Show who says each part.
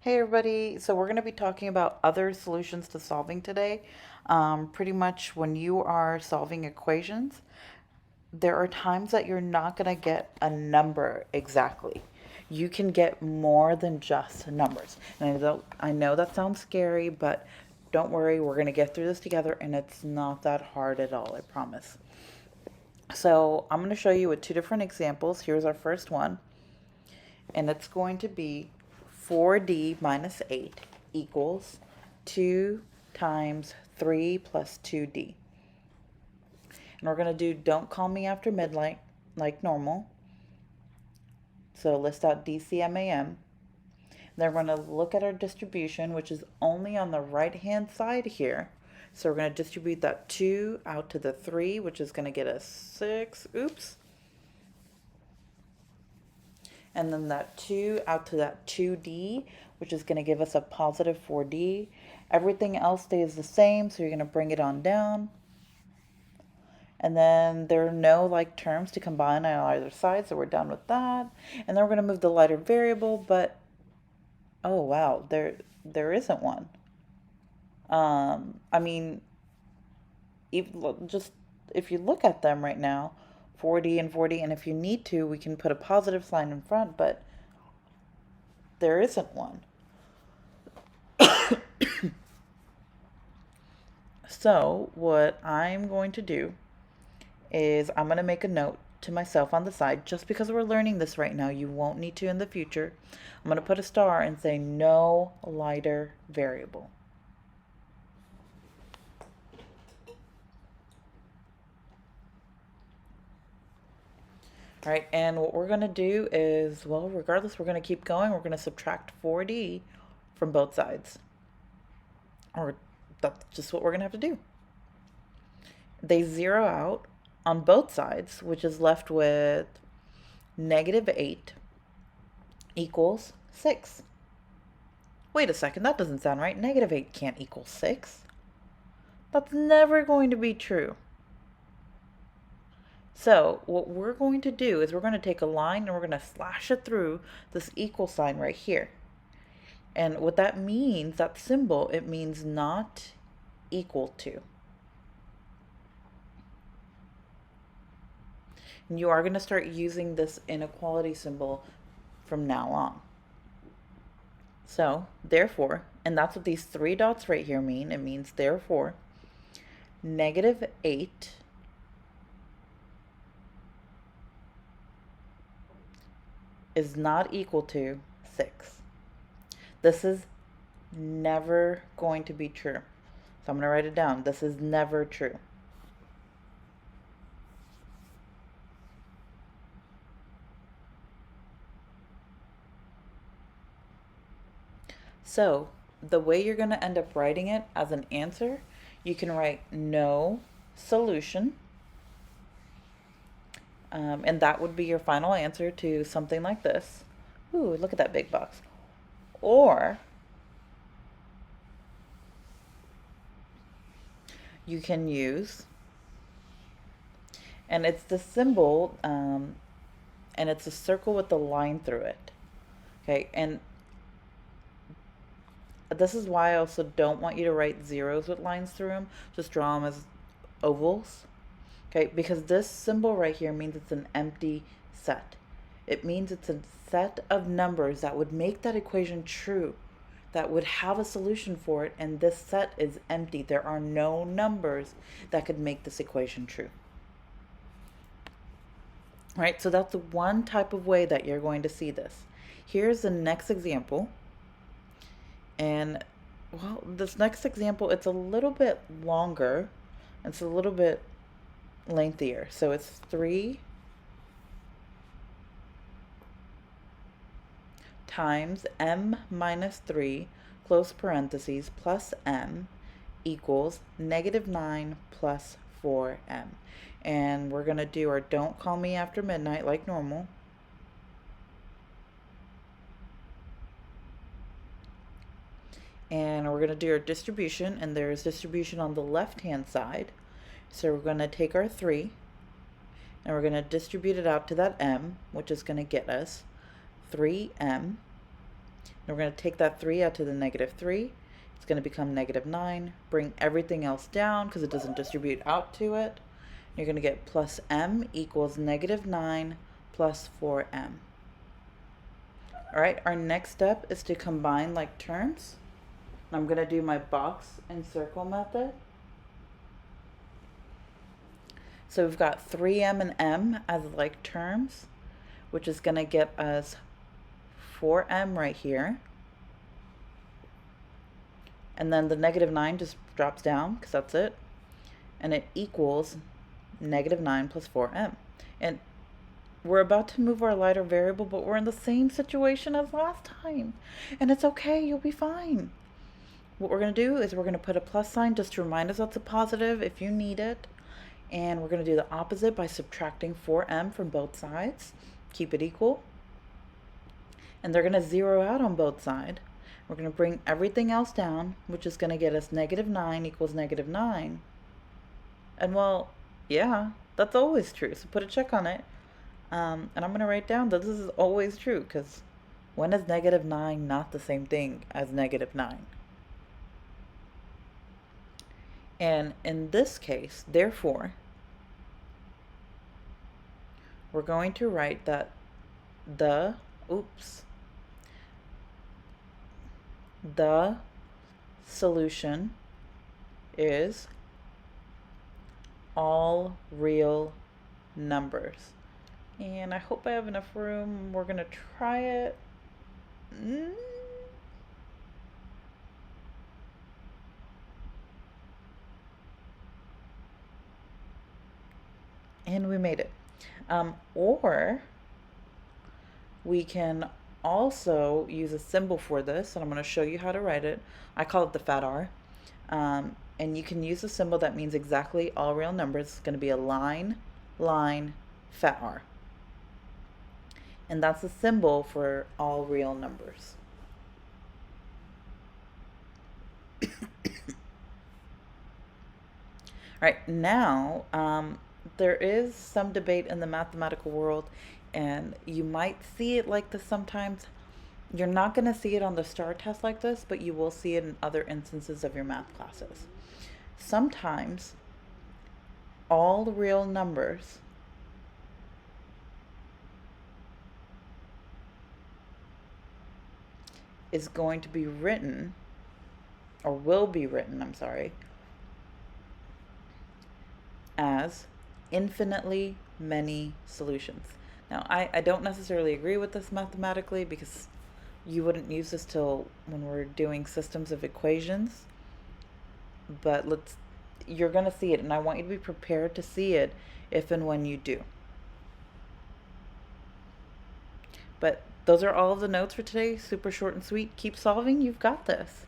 Speaker 1: Hey everybody, so we're going to be talking about other solutions to solving today. Pretty much when you are solving equations, there are times that you're not going to get a number exactly. You can get more than just numbers. And I know that sounds scary, but don't worry, we're going to get through this together and it's not that hard at all, I promise. So I'm going to show you with two different examples. Here's our first one, and it's going to be 4d minus 8 equals 2 times 3 plus 2d. And we're going to do don't call me after midnight like normal. So list out DCMAM. Then we're going to look at our distribution, which is only on the right hand side here. So we're going to distribute that 2 out to the 3, which is going to get us 6. Oops. And then that 2 out to that 2d, which is going to give us a positive 4d. Everything else stays the same, so you're going to bring it on down. And then there are no like terms to combine on either side, so we're done with that. And then we're going to move the lighter variable, but oh wow, there isn't one. I mean, just if you look at them right now, 4D and 4D, and if you need to, we can put a positive sign in front, but there isn't one. So what I'm going to do is I'm going to make a note to myself on the side. Just because we're learning this right now, you won't need to in the future. I'm going to put a star and say no lighter variable. All right, and what we're going to do is, well, regardless, we're going to keep going. We're going to subtract 4D from both sides. Or that's just what we're going to have to do. They zero out on both sides, which is left with negative 8 equals 6. Wait a second, that doesn't sound right. Negative 8 can't equal 6. That's never going to be true. So what we're going to do is we're going to take a line and we're going to slash it through this equal sign right here. And what that means, that symbol, it means not equal to. And you are going to start using this inequality symbol from now on. So, therefore, and that's what these 3 dots right here mean. It means, therefore, negative 8 is not equal to 6. This is never going to be true. So I'm going to write it down. This is never true. So the way you're going to end up writing it as an answer, you can write no solution. And that would be your final answer to something like this. Ooh, look at that big box. Or you can use, and it's the symbol, and it's a circle with the line through it. Okay, and this is why I also don't want you to write zeros with lines through them. Just draw them as ovals. Okay, because this symbol right here means it's an empty set. It means it's a set of numbers that would make that equation true, that would have a solution for it, and this set is empty. There are no numbers that could make this equation true. All right, so that's the one type of way that you're going to see this. Here's the next example. And, well, this next example, it's a little bit longer. It's a little bit lengthier. So it's 3 times m minus 3, close parentheses, plus m equals negative 9 plus 4m. And we're going to do our don't call me after midnight like normal. And we're going to do our distribution, and there's distribution on the left hand side. So we're going to take our 3 and we're going to distribute it out to that m, which is going to get us 3m Now we're going to take that 3 out to the negative 3. It's going to become negative 9. Bring everything else down because it doesn't distribute out to it. You're going to get plus m equals negative 9 plus 4m. All right, our next step is to combine like terms. I'm going to do my box and circle method. So we've got 3m and m as like terms, which is going to get us 4m right here. And then the negative 9 just drops down because that's it. And it equals negative 9 plus 4m. And we're about to move our lighter variable, but we're in the same situation as last time. And it's okay, you'll be fine. What we're going to do is we're going to put a plus sign just to remind us that's a positive if you need it. And we're going to do the opposite by subtracting 4m from both sides. Keep it equal. And they're going to zero out on both sides. We're going to bring everything else down, which is going to get us negative 9 equals negative 9. And well, yeah, that's always true. So put a check on it. And I'm going to write down that this is always true, because when is negative 9 not the same thing as negative 9? And in this case, therefore, we're going to write that the solution is all real numbers. And I hope I have enough room. We're going to try it. And we made it. Or we can also use a symbol for this, and I'm going to show you how to write it. I call it the fat R. And you can use a symbol that means exactly all real numbers. It's going to be a line, fat R. And that's the symbol for all real numbers. All right, now there is some debate in the mathematical world, and you might see it like this sometimes. You're not going to see it on the STAR test like this, but you will see it in other instances of your math classes. Sometimes all real numbers is going to be written, or will be written, I'm sorry, as infinitely many solutions. Now, I don't necessarily agree with this mathematically, because you wouldn't use this till when we're doing systems of equations, but you're going to see it, and I want you to be prepared to see it if and when you do. But those are all of the notes for today. Super short and sweet. Keep solving. You've got this.